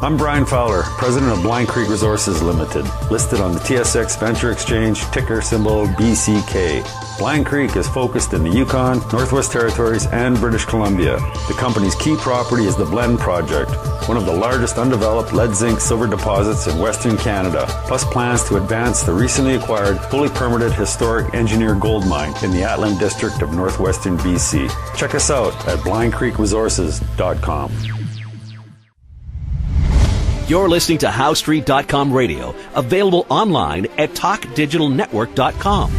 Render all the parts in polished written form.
I'm Brian Fowler, president of Blind Creek Resources Limited, listed on the TSX Venture Exchange, ticker symbol BCK. Blind Creek is focused in the Yukon, Northwest Territories, and British Columbia. The company's key property is the Blend Project, one of the largest undeveloped lead zinc silver deposits in Western Canada, plus plans to advance the recently acquired, fully permitted historic engineered gold mine in the Atlan District of Northwestern BC. Check us out at blindcreekresources.com. You're listening to HowStreet.com radio, available online at TalkDigitalNetwork.com.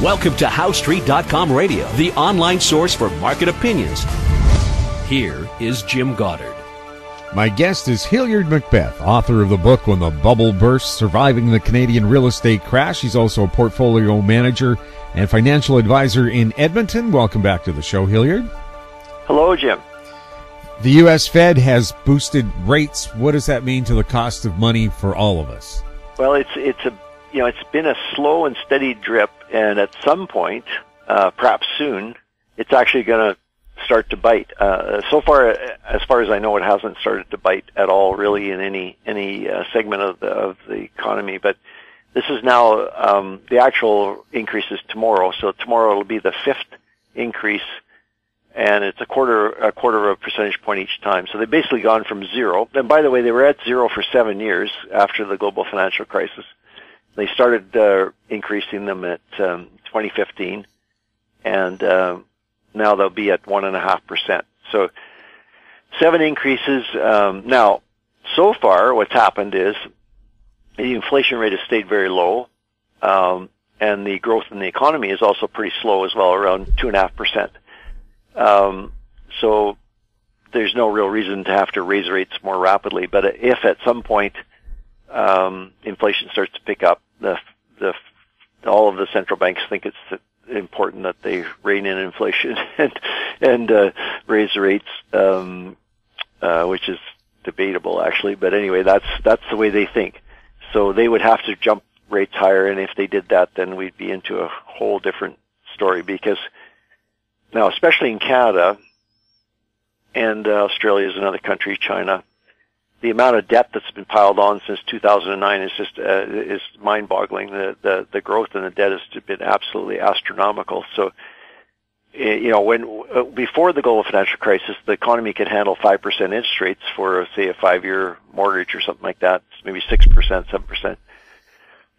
Welcome to HowStreet.com radio, the online source for market opinions. Here is Jim Goddard. My guest is Hilliard MacBeth, author of the book When the Bubble Burst, Surviving the Canadian Real Estate Crash. He's also a portfolio manager and financial advisor in Edmonton. Welcome back to the show, Hilliard. Hello, Jim. The U.S. Fed has boosted rates. What does that mean to the cost of money for all of us? Well, it's been a slow and steady drip, and at some point, perhaps soon, it's actually going to start to bite. So far, as far as I know, it hasn't started to bite at all, really, in any segment of the economy. But this is now the actual increase is tomorrow. So tomorrow it'll be the fifth increase. And it's a quarter of a percentage point each time. So they've basically gone from zero. And by the way, they were at zero for 7 years after the global financial crisis. They started increasing them at 2015, and now they'll be at 1.5%. So 7 increases. Now, so far, what's happened is the inflation rate has stayed very low, and the growth in the economy is also pretty slow as well, around 2.5%. So there's no real reason to have to raise rates more rapidly. But if at some point inflation starts to pick up, all of the central banks think it's important that they rein in inflation and raise rates, which is debatable actually. But anyway, that's the way they think. So they would have to jump rates higher, and if they did that, then we'd be into a whole different story because. Now, especially in Canada, and Australia is another country, China, the amount of debt that's been piled on since 2009 is just is mind-boggling. The growth in the debt has been absolutely astronomical. So, when before the global financial crisis, the economy could handle 5% interest rates for, say, a 5-year mortgage or something like that, maybe 6%, 7%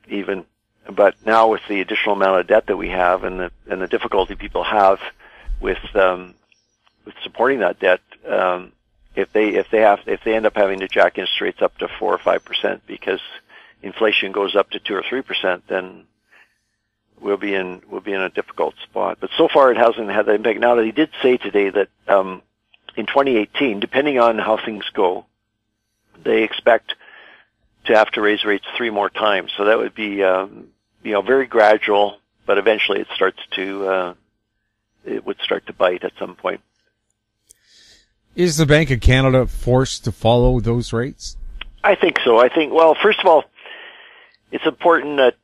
even. But now, with the additional amount of debt that we have and the difficulty people have with supporting that debt, if they end up having to jack interest rates up to 4 or 5% because inflation goes up to 2 or 3%, then we'll be in a difficult spot. But so far, it hasn't had that impact. Now, they did say today that in 2018, depending on how things go, they expect to have to raise rates 3 more times. So that would be very gradual, but eventually it would start to bite at some point. Is the Bank of Canada forced to follow those rates? I think so. Well, first of all, it's important that,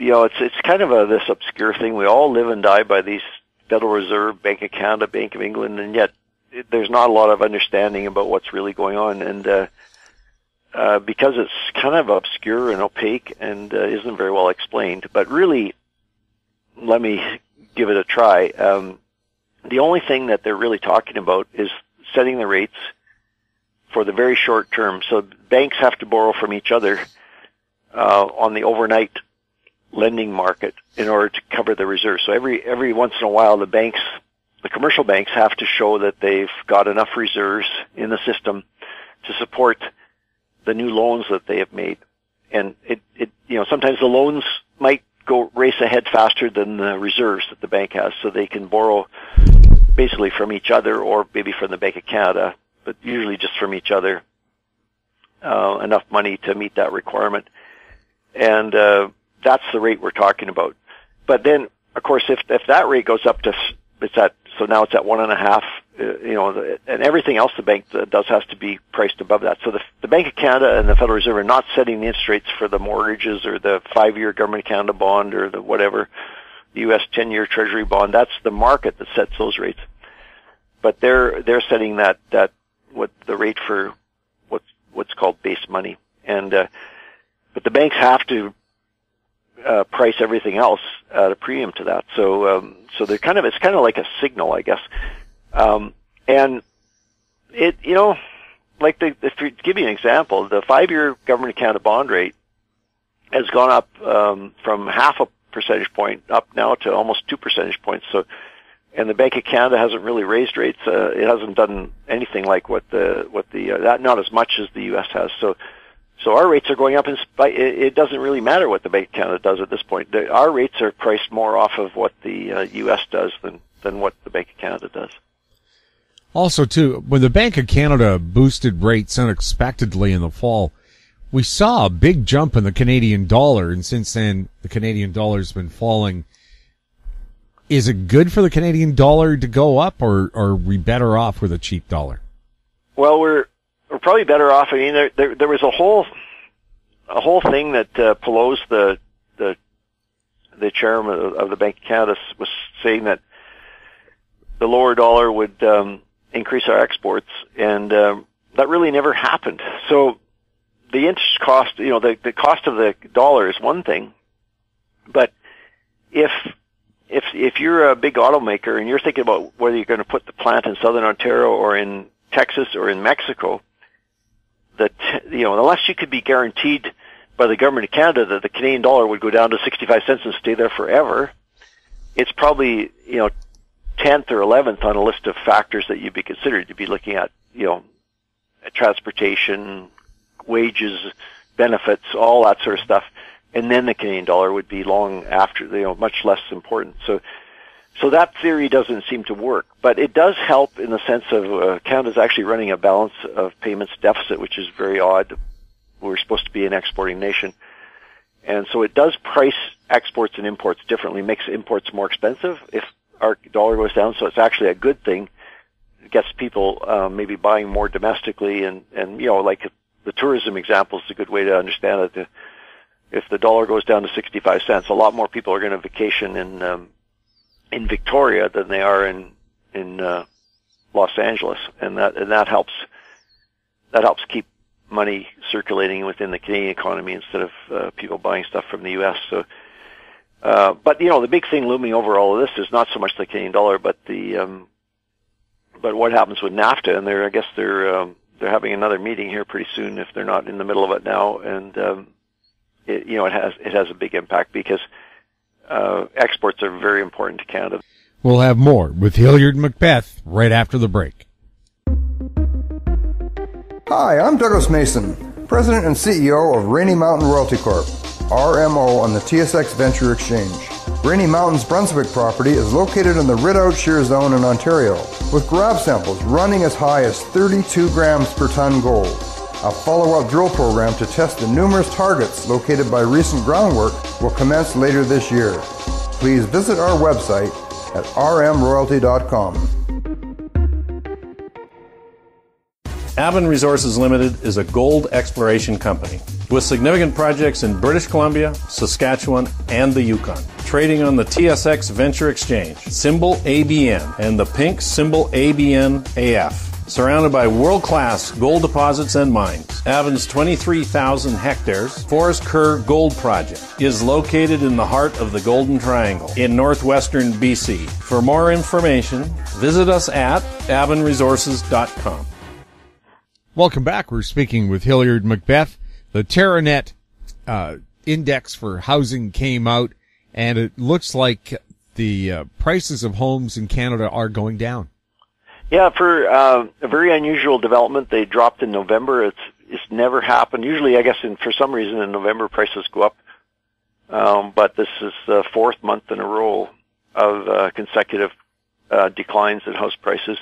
it's kind of this obscure thing. We all live and die by these Federal Reserve, Bank of Canada, Bank of England, and yet there's not a lot of understanding about what's really going on. And because it's kind of obscure and opaque and isn't very well explained. But really, let me give it a try. The only thing that they're really talking about is setting the rates for the very short term. So banks have to borrow from each other on the overnight lending market in order to cover the reserves. So every once in a while, the commercial banks have to show that they've got enough reserves in the system to support the new loans that they have made. And sometimes the loans might go race ahead faster than the reserves that the bank has, so they can borrow basically from each other or maybe from the Bank of Canada, but usually just from each other, enough money to meet that requirement. And that's the rate we're talking about. But then, of course, if that rate goes up to, so now it's at 1.5, and everything else the bank does has to be priced above that. So the Bank of Canada and the Federal Reserve are not setting the interest rates for the mortgages or the 5-year Government of Canada bond or the whatever, the U.S. 10-year Treasury bond. That's the market that sets those rates. But they're setting that what the rate for what's called base money. And but the banks have to price everything else at a premium to that. So it's kind of like a signal, I guess. And it, like to give you an example, the 5-year Government of Canada bond rate has gone up from half a percentage point up now to almost 2 percentage points. So, and the Bank of Canada hasn't really raised rates. It hasn't done anything like what that, not as much as the U.S. has. So our rates are going up in spite. It doesn't really matter what the Bank of Canada does at this point. Our rates are priced more off of what the U.S. does than what the Bank of Canada does. Also, too, when the Bank of Canada boosted rates unexpectedly in the fall, we saw a big jump in the Canadian dollar, and since then, the Canadian dollar's been falling. Is it good for the Canadian dollar to go up, or are we better off with a cheap dollar? Well, we're probably better off. I mean, there was a whole thing that Pelosi, the chairman of the Bank of Canada, was saying that the lower dollar would increase our exports, and that really never happened. So the interest cost, the cost of the dollar is one thing, but if you're a big automaker and you're thinking about whether you're going to put the plant in Southern Ontario or in Texas or in Mexico, unless you could be guaranteed by the Government of Canada that the Canadian dollar would go down to 65 cents and stay there forever, it's probably 10th or 11th on a list of factors that you'd be considered. You'd be looking at, transportation, wages, benefits, all that sort of stuff. And then the Canadian dollar would be long after, much less important. So that theory doesn't seem to work. But it does help in the sense of Canada's actually running a balance of payments deficit, which is very odd. We're supposed to be an exporting nation. And so it does price exports and imports differently, makes imports more expensive if our dollar goes down. So it's actually a good thing. It gets people maybe buying more domestically. And like the tourism example is a good way to understand it. If the dollar goes down to 65 cents, a lot more people are going to vacation in Victoria than they are in Los Angeles, and that helps keep money circulating within the Canadian economy instead of people buying stuff from the U.S. So, but the big thing looming over all of this is not so much the Canadian dollar, but but what happens with NAFTA, and I guess they're having another meeting here pretty soon if they're not in the middle of it now, and it has a big impact because exports are very important to Canada. We'll have more with Hilliard MacBeth right after the break. Hi, I'm Douglas Mason, President and CEO of Rainy Mountain Royalty Corp., RMO on the TSX Venture Exchange. Rainy Mountain's Brunswick property is located in the Rideout Shear Zone in Ontario, with grab samples running as high as 32 grams per ton gold. A follow-up drill program to test the numerous targets located by recent groundwork will commence later this year. Please visit our website at rmroyalty.com. Avon Resources Limited is a gold exploration company with significant projects in British Columbia, Saskatchewan, and the Yukon. Trading on the TSX Venture Exchange, symbol ABN, and the pink symbol ABN-AF. Surrounded by world-class gold deposits and mines, Avon's 23,000 hectares Forest Kerr Gold Project is located in the heart of the Golden Triangle in northwestern BC. For more information, visit us at avonresources.com. Welcome back. We're speaking with Hilliard MacBeth. The TerraNet index for housing came out, and it looks like the prices of homes in Canada are going down. Yeah, for a very unusual development, they dropped in November. It's never happened. Usually, I guess, for some reason, in November prices go up, but this is the fourth month in a row of consecutive declines in house prices.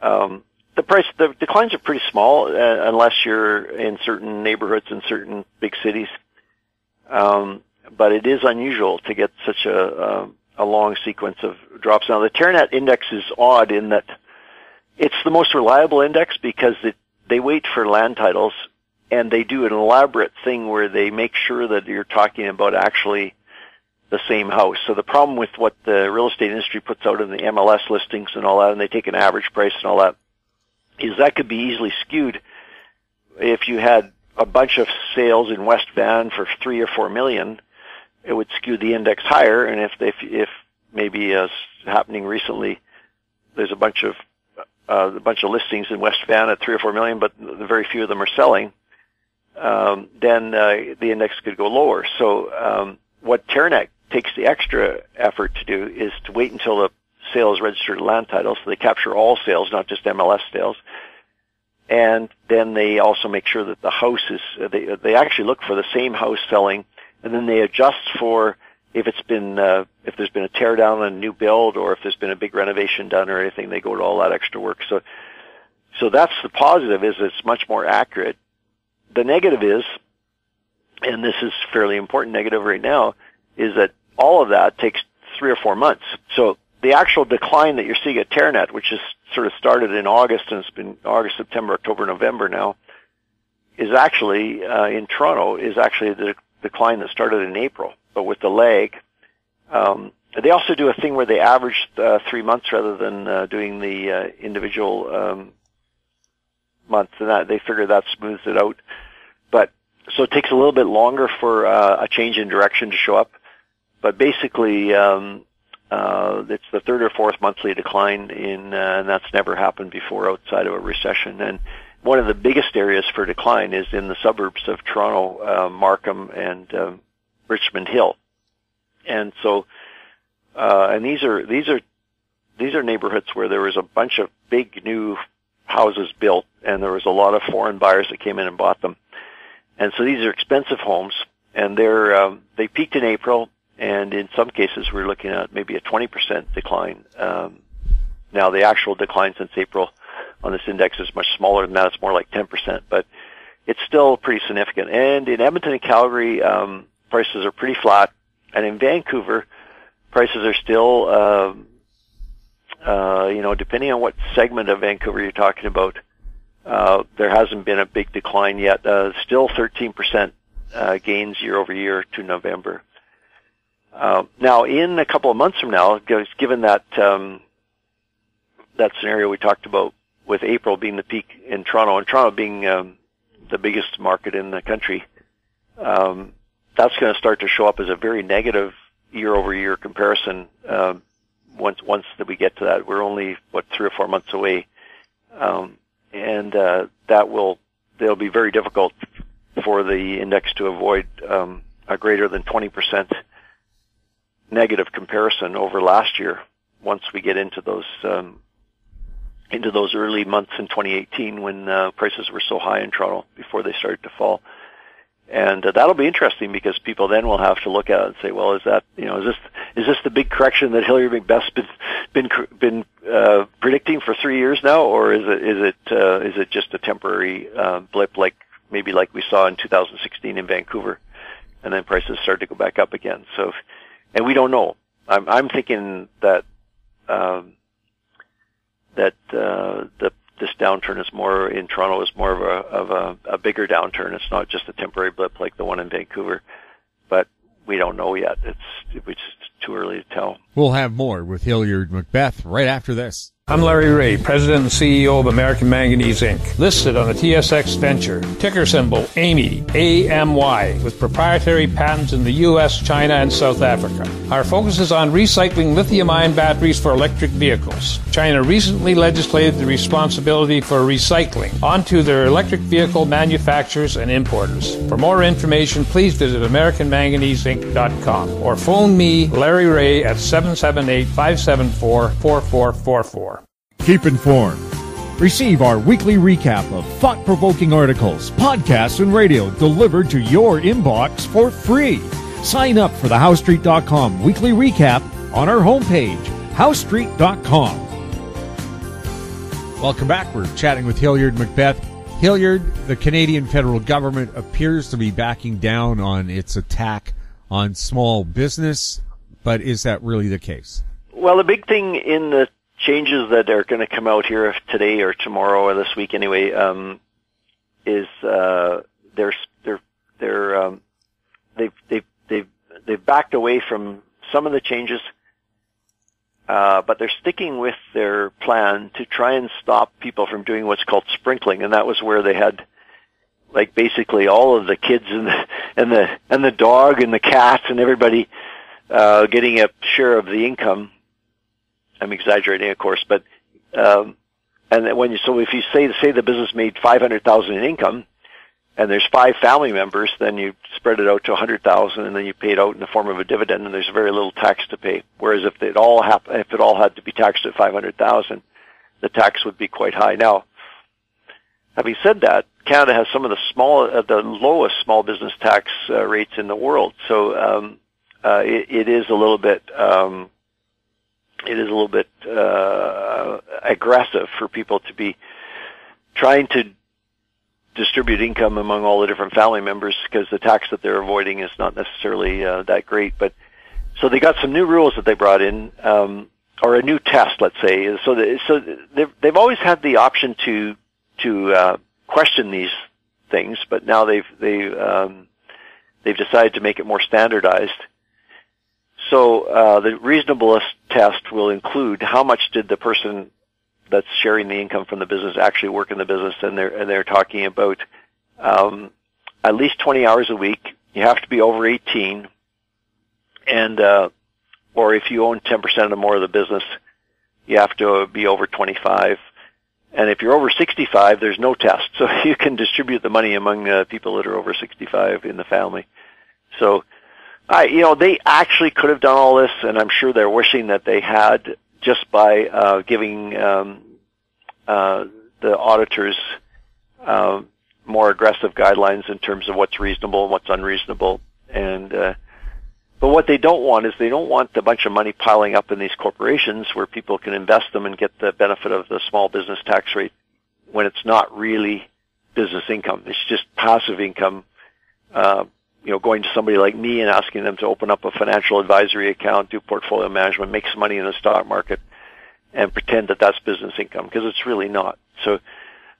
The declines are pretty small unless you're in certain neighborhoods in certain big cities, but it is unusual to get such a long sequence of drops. Now, the TerraNet index is odd in that it's the most reliable index because they wait for land titles, and they do an elaborate thing where they make sure that you're talking about actually the same house. So the problem with what the real estate industry puts out in the MLS listings and all that, and they take an average price and all that, is that could be easily skewed if you had a bunch of sales in West Van for 3 or 4 million, it would skew the index higher. And if maybe as happening recently, there's a bunch of listings in West Van at 3 or 4 million, but very few of them are selling, then the index could go lower. So what Terranet takes the extra effort to do is to wait until the sale is registered at land title, so they capture all sales, not just MLS sales. And then they also make sure that the house is, they actually look for the same house selling, and then they adjust for if there's been a tear down and a new build, or if there's been a big renovation done or anything, they go to all that extra work. So that's the positive, is it's much more accurate. The negative is, and this is fairly important negative right now, is that all of that takes 3 or 4 months. So the actual decline that you're seeing at Terranet, which is sort of started in August, and it's been August, September, October, November now, is actually, in Toronto, is actually the decline that started in April, but with the lag. They also do a thing where they average 3 months rather than doing the individual months, and that they figure that smooths it out. But so it takes a little bit longer for a change in direction to show up. But basically, it's the 3rd or 4th monthly decline and that's never happened before outside of a recession. And one of the biggest areas for decline is in the suburbs of Toronto, Markham and Richmond Hill. And so, and these are neighborhoods where there was a bunch of big new houses built, and there was a lot of foreign buyers that came in and bought them. And so these are expensive homes, and they peaked in April, and in some cases we're looking at maybe a 20% decline. Now the actual decline since April on this index is much smaller than that. It's more like 10%, but it's still pretty significant. And in Edmonton and Calgary, prices are pretty flat. And in Vancouver, prices are still, depending on what segment of Vancouver you're talking about, there hasn't been a big decline yet. Still 13% gains year over year to November. Now, in a couple of months from now, given that that scenario we talked about with April being the peak in Toronto, and Toronto being the biggest market in the country, that's going to start to show up as a very negative year-over-year comparison once that we get to that. We're only, 3 or 4 months away, and that'll be very difficult for the index to avoid a greater than 20% negative comparison over last year once we get into those early months in 2018 when prices were so high in Toronto before they started to fall. And that'll be interesting because people then will have to look at it and say, well, is this the big correction that Hilliard MacBeth's been predicting for 3 years now, or is it just a temporary blip like we saw in 2016 in Vancouver, and then prices started to go back up again? So, and we don't know. I'm thinking that this downturn is more in Toronto is more of a bigger downturn. It's not just a temporary blip like the one in Vancouver, but we don't know yet. It's too early to tell. We'll have more with Hilliard MacBeth right after this. I'm Larry Ray, President and CEO of American Manganese Inc., listed on the TSX Venture, ticker symbol AMY, A-M-Y, with proprietary patents in the U.S., China, and South Africa. Our focus is on recycling lithium-ion batteries for electric vehicles. China recently legislated the responsibility for recycling onto their electric vehicle manufacturers and importers. For more information, please visit AmericanManganeseInc.com or phone me, Larry Ray, at 778-574-4444. Keep informed. Receive our weekly recap of thought-provoking articles, podcasts, and radio delivered to your inbox for free. Sign up for the HowStreet.com weekly recap on our homepage, HowStreet.com. Welcome back. We're chatting with Hilliard MacBeth. Hilliard, the Canadian federal government appears to be backing down on its attack on small business, but is that really the case? Well, the big thing in the changes that are going to come out here today or tomorrow or this week anyway, is they've backed away from some of the changes, but they're sticking with their plan to try and stop people from doing what's called sprinkling, and that was where they had like basically all of the kids and the dog and the cats and everybody getting a share of the income. I'm exaggerating, of course, but and then if you say the business made $500,000 in income, and there's 5 family members, then you spread it out to $100,000, and then you pay it out in the form of a dividend, and there's very little tax to pay. Whereas if it all had to be taxed at $500,000, the tax would be quite high. Now, having said that, Canada has some of the lowest small business tax rates in the world. So it is a little bit aggressive for people to be trying to distribute income among all the different family members, because the tax that they're avoiding is not necessarily that great. But so they got some new rules that they brought in, or a new test, let's say. So they've always had the option to question these things, but now they've decided to make it more standardized. So the reasonableness test will include how much did the person that's sharing the income from the business actually work in the business, and they're talking about at least 20 hours a week. You have to be over 18, and or if you own 10% or more of the business, you have to be over 25. And if you're over 65, there's no test, so you can distribute the money among people that are over 65 in the family. So, they actually could have done all this, and I'm sure they're wishing that they had, just by giving the auditors more aggressive guidelines in terms of what's reasonable and what's unreasonable. And but what they don't want is they don't want a bunch of money piling up in these corporations where people can invest them and get the benefit of the small business tax rate when it's not really business income. It's just passive income. Going to somebody like me and asking them to open up a financial advisory account, do portfolio management, make some money in the stock market, and pretend that that's business income, because it's really not. So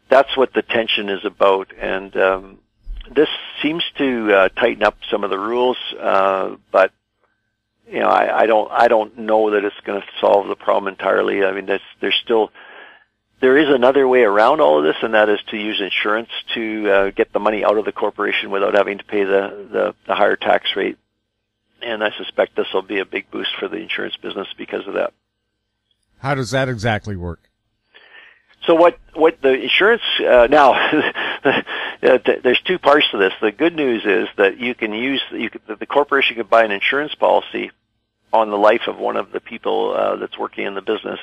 that's what the tension is about. And this seems to tighten up some of the rules, but I don't know that it's going to solve the problem entirely. I mean, there is another way around all of this, and that is to use insurance to get the money out of the corporation without having to pay the higher tax rate. And I suspect this will be a big boost for the insurance business because of that. How does that exactly work? So what the insurance, now, there's 2 parts to this. The good news is that the corporation can buy an insurance policy on the life of one of the people that's working in the business.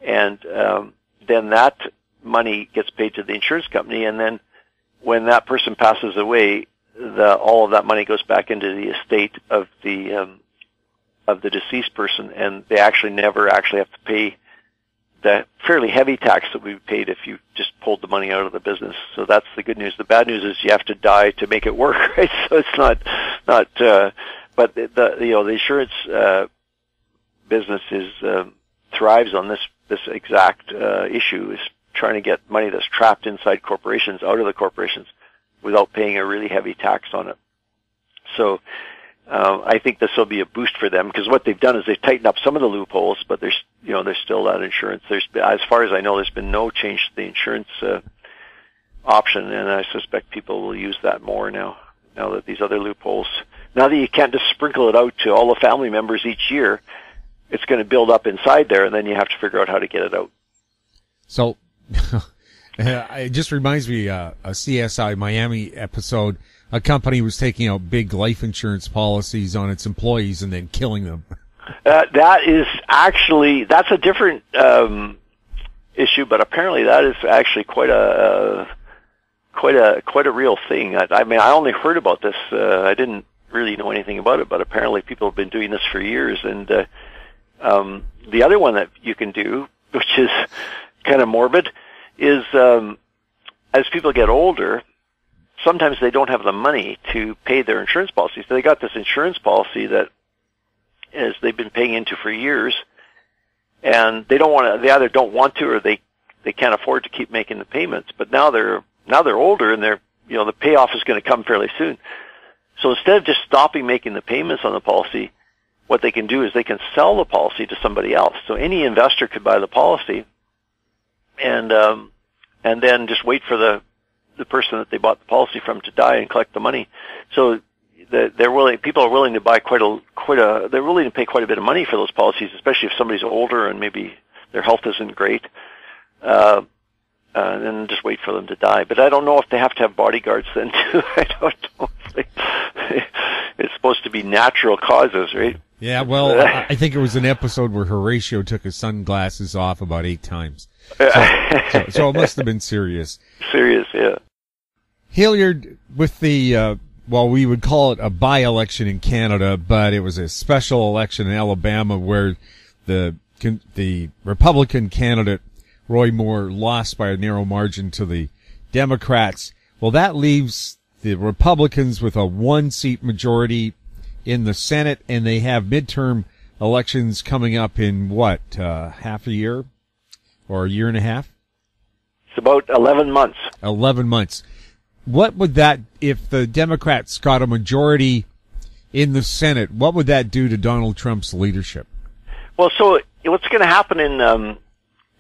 And then that money gets paid to the insurance company, and then when that person passes away, all of that money goes back into the estate of the deceased person, and they actually never actually have to pay the fairly heavy tax that we paid if you just pulled the money out of the business. So that's the good news. The bad news is you have to die to make it work, right? So it's not but the insurance business thrives on this exact issue, is trying to get money that's trapped inside corporations out of the corporations without paying a really heavy tax on it. So I think this will be a boost for them, because what they've done is they've tightened up some of the loopholes, but there's still that insurance. As far as I know, there's been no change to the insurance option, and I suspect people will use that more now that these other loopholes. Now that you can't just sprinkle it out to all the family members each year, it's going to build up inside there, and then you have to figure out how to get it out. So, it just reminds me a CSI Miami episode. A company was taking out big life insurance policies on its employees and then killing them. That's a different issue, but apparently that is actually quite a real thing. I mean, I only heard about this. I didn't really know anything about it, but apparently people have been doing this for years. And the other one that you can do, which is kind of morbid, is as people get older, sometimes they don't have the money to pay their insurance policy. So they got this insurance policy that they've been paying into for years, and they either don't want to, or they can't afford to keep making the payments. But now they're older, and the payoff is going to come fairly soon. So instead of just stopping making the payments on the policy, what they can do is they can sell the policy to somebody else. So any investor could buy the policy, and then just wait for the the person that they bought the policy from to die and collect the money. So people are willing to buy they're willing to pay quite a bit of money for those policies, especially if somebody's older and maybe their health isn't great. And then just wait for them to die. But I don't know if they have to have bodyguards then too. I don't know. It's supposed to be natural causes, right? Yeah, well, I think it was an episode where Horatio took his sunglasses off about 8 times. So it must have been serious. Serious, yeah. Hilliard, with the, we would call it a by-election in Canada, but it was a special election in Alabama where the Republican candidate Roy Moore lost by a narrow margin to the Democrats. Well, that leaves the Republicans with a 1-seat majority in the Senate, and they have midterm elections coming up in half a year or a year and a half? It's about 11 months. 11 months. What would that, if the Democrats got a majority in the Senate, what would that do to Donald Trump's leadership? Well, so what's going to happen in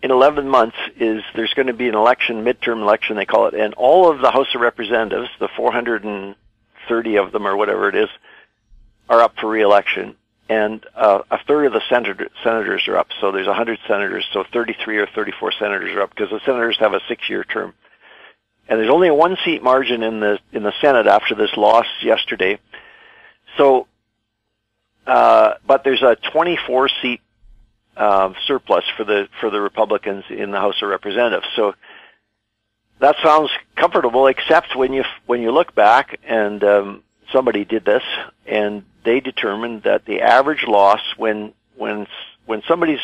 11 months is there's going to be an election, midterm election they call it, and all of the House of Representatives, the 430 of them or whatever it is, are up for re-election, and a third of the senators are up. So there's 100 senators, so 33 or 34 senators are up because the senators have a 6-year term. And there's only a 1-seat margin in the Senate after this loss yesterday. So, but there's a 24-seat surplus for the Republicans in the House of Representatives. So that sounds comfortable, except when you look back and somebody did this and they determined that the average loss when somebody's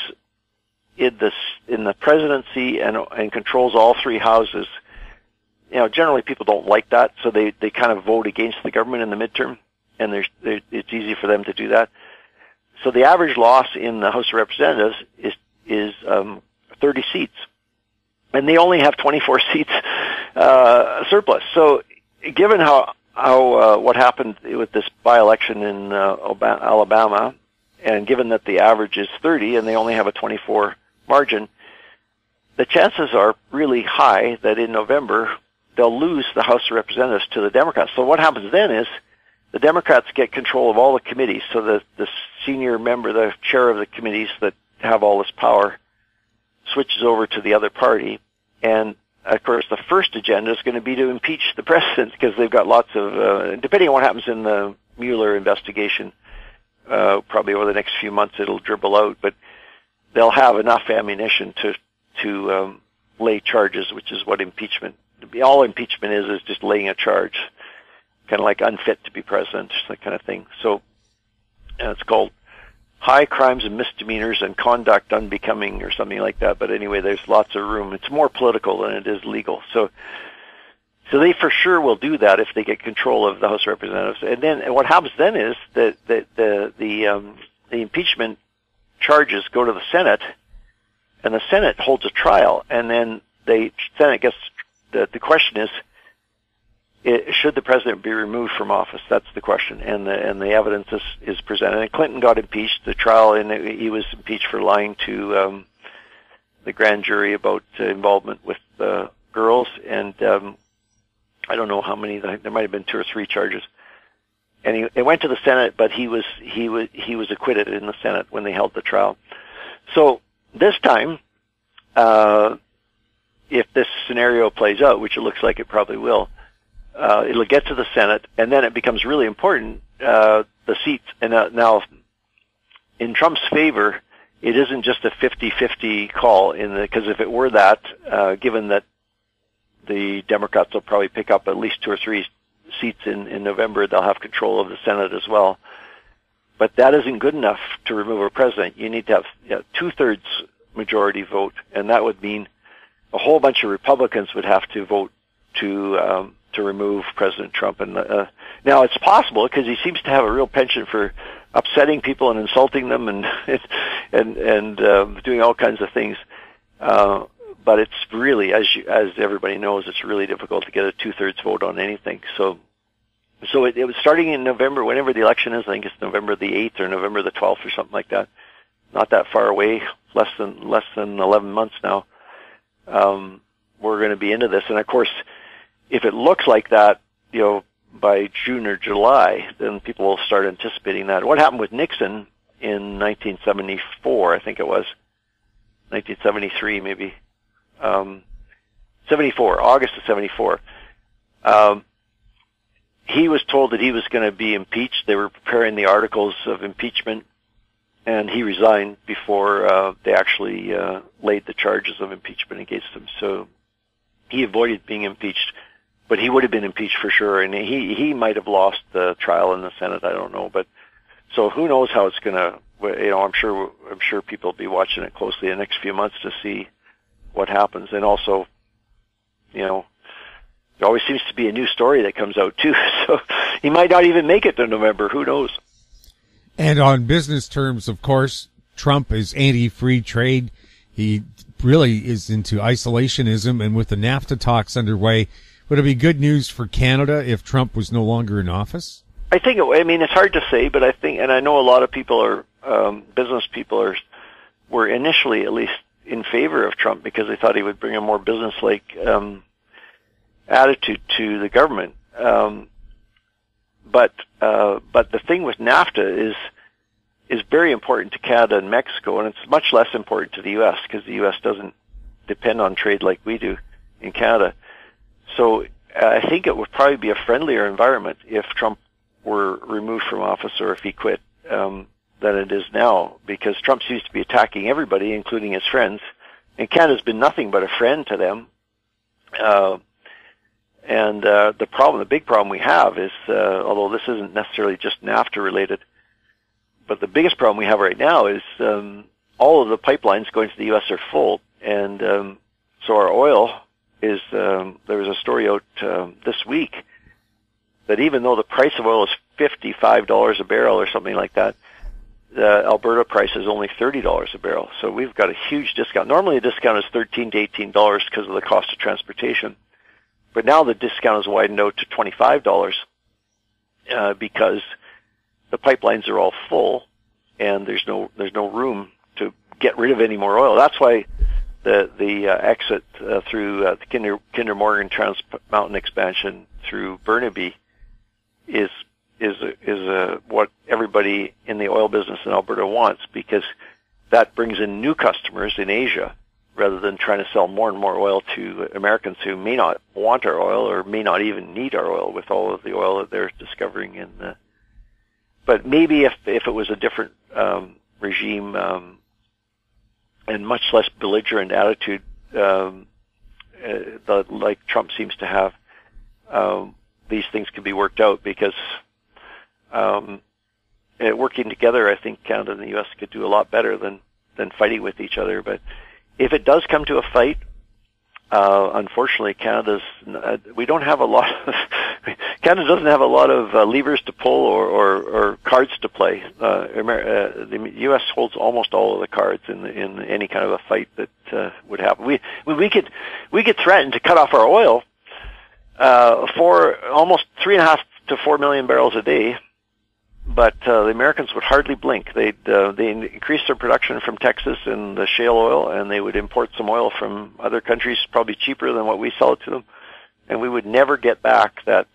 in the presidency and controls all 3 houses, generally people don't like that, so they kind of vote against the government in the midterm, and it's easy for them to do that. So the average loss in the House of Representatives is 30 seats, and they only have 24 seats surplus. So given how what happened with this by-election in Alabama, and given that the average is 30 and they only have a 24 margin, the chances are really high that in November they'll lose the House of Representatives to the Democrats. So what happens then is the Democrats get control of all the committees. So the senior member, the chair of the committees that have all this power, switches over to the other party. And of course, the first agenda is going to be to impeach the president because they've got lots of, depending on what happens in the Mueller investigation, probably over the next few months it'll dribble out, but they'll have enough ammunition to lay charges, which is what impeachment, all impeachment is just laying a charge, kind of like unfit to be president, that kind of thing. So it's called high crimes and misdemeanors and conduct unbecoming or something like that. But anyway, there's lots of room. It's more political than it is legal. So they for sure will do that if they get control of the House of Representatives. And then what happens then is that the impeachment charges go to the Senate, and the Senate holds a trial, and then the Senate gets the question is, should the president be removed from office? That's the question, and the evidence is presented. And Clinton got impeached. The trial, and he was impeached for lying to the grand jury about involvement with girls. And I don't know how many. There might have been 2 or 3 charges. And it went to the Senate, but he was acquitted in the Senate when they held the trial. So this time, if this scenario plays out, which it looks like it probably will, it'll get to the Senate, and then it becomes really important, the seats. And now, in Trump's favor, it isn't just a 50-50 call, because if it were that, given that the Democrats will probably pick up at least 2 or 3 seats in November, they'll have control of the Senate as well. But that isn't good enough to remove a president. You need to have 2/3 majority vote, and that would mean a whole bunch of Republicans would have to vote to remove President Trump. And now it's possible because he seems to have a real penchant for upsetting people and insulting them and doing all kinds of things. But it's really, as everybody knows, it's really difficult to get a 2/3 vote on anything. So it was starting in November, whenever the election is. I think it's November the 8th or November the 12th or something like that. Not that far away, less than 11 months now. We're going to be into this, and of course, if it looks like that, by June or July, then people will start anticipating that. What happened with Nixon in 1974, I think it was, 1973 maybe, 74, August of 74. He was told that he was going to be impeached. They were preparing the articles of impeachment, and he resigned before they actually laid the charges of impeachment against him. So he avoided being impeached, but he would have been impeached for sure, and he might have lost the trial in the Senate. I don't know, but so who knows how it's going to. I'm sure people will be watching it closely the next few months to see what happens, and also, there always seems to be a new story that comes out too. So he might not even make it to November. Who knows? And on business terms, of course, Trump is anti-free trade. He really is into isolationism, and with the NAFTA talks underway, would it be good news for Canada if Trump was no longer in office? I think, it's hard to say, but I think, and I know a lot of people business people were initially at least in favor of Trump because they thought he would bring a more business-like attitude to the government. But the thing with NAFTA is very important to Canada and Mexico, and it's much less important to the U.S. because the U.S. doesn't depend on trade like we do in Canada. So I think it would probably be a friendlier environment if Trump were removed from office or if he quit than it is now, because Trump seems to be attacking everybody, including his friends, and Canada's been nothing but a friend to them. The big problem we have is, although this isn't necessarily just NAFTA related, but the biggest problem we have right now is all of the pipelines going to the U.S. are full, and so our oil is. There was a story out this week that even though the price of oil is $55 a barrel or something like that, the Alberta price is only $30 a barrel. So we've got a huge discount. Normally the discount is $13 to $18 because of the cost of transportation. But now the discount is widened out to $25 because the pipelines are all full and there's no room to get rid of any more oil. That's why the exit through the Kinder Morgan Trans Mountain expansion through Burnaby is what everybody in the oil business in Alberta wants, because that brings in new customers in Asia rather than trying to sell more and more oil to Americans who may not want our oil or may not even need our oil with all of the oil that they're discovering in the. But maybe if it was a different regime and much less belligerent attitude like Trump seems to have, these things could be worked out, because working together, I think Canada and the U.S. could do a lot better than fighting with each other. But if it does come to a fight, unfortunately, Canada doesn't have a lot of levers to pull or cards to play. The U.S. holds almost all of the cards in any kind of a fight that would happen. We could threaten to cut off our oil for almost 3.5 to 4 million barrels a day, but the Americans would hardly blink. They increase their production from Texas and the shale oil, and they would import some oil from other countries, probably cheaper than what we sell it to them, and we would never get back that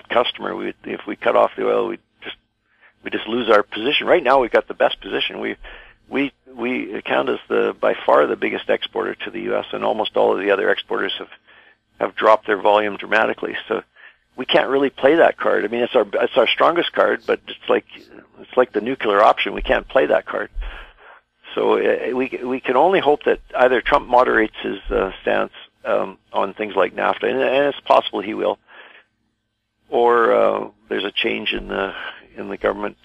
customer. If we cut off the oil, we just lose our position. Right now, we've got the best position. Canada's by far the biggest exporter to the U.S., and almost all of the other exporters have dropped their volume dramatically. So we can't really play that card. I mean, it's our strongest card, but it's like the nuclear option. We can't play that card. So we can only hope that either Trump moderates his stance on things like NAFTA, and it's possible he will, or there's a change in the government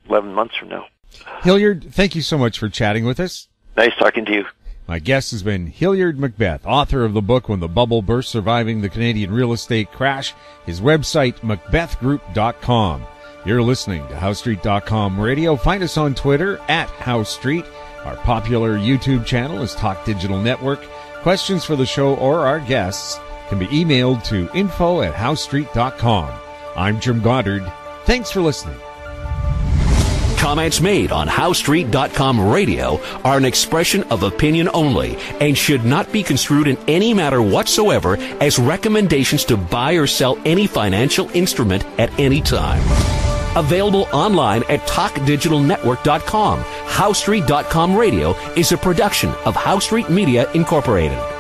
11 months from now. Hilliard, thank you so much for chatting with us. Nice talking to you. My guest has been Hilliard MacBeth, author of the book When the Bubble Burst, Surviving the Canadian Real Estate Crash. His website, macbethgroup.com. You're listening to HowStreet.com radio. Find us on Twitter @HowStreet. Our popular YouTube channel is Talk Digital Network. Questions for the show or our guests can be emailed to info@HowStreet.com. I'm Jim Goddard. Thanks for listening. Comments made on HowStreet.com radio are an expression of opinion only and should not be construed in any matter whatsoever as recommendations to buy or sell any financial instrument at any time. Available online at TalkDigitalNetwork.com. HowStreet.com radio is a production of How Street Media Incorporated.